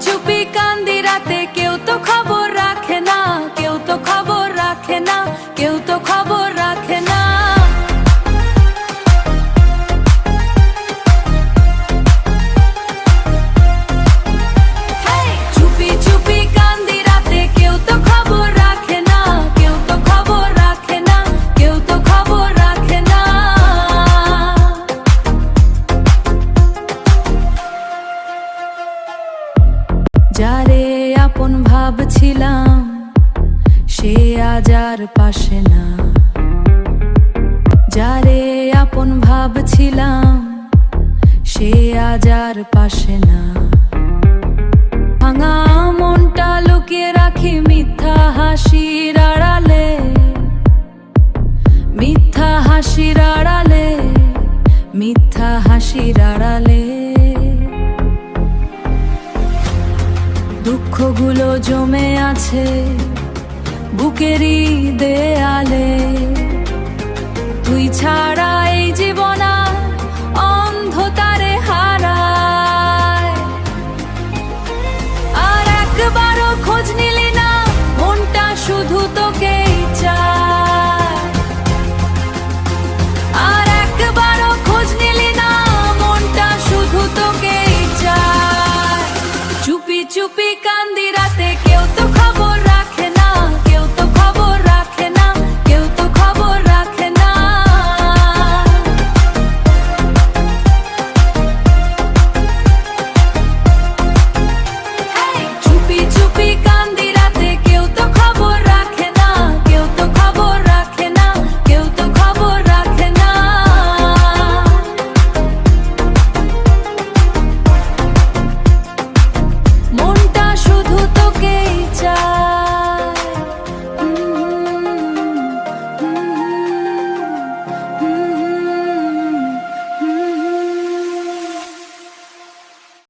চুপি কান্দি রাতে, কেউ তো খবর রাখে না, কেউ তো খবর রাখে না, কেউ তো খবর রাখে না। চুপি চুপি কান্দি রাতে, কেউ তো খবর রাখে না, কেউ তো খবর রাখে না, কেউ তো খবর রাখে না। যারে আপন ভাবছিলাম সে আজ আর পাশে না, যারে আপন ভাবছিলাম সে আজ আর পাশে না। ভাঙা মনটা লুকিয়ে রাখি মিথ্যা হাসির আড়ালে, মিথ্যা হাসির আড়ালে, মিথ্যা হাসির আড়ালে। দুঃখগুলো জমে আছে বুকেরই দেয়ালে, তুই ছাড়া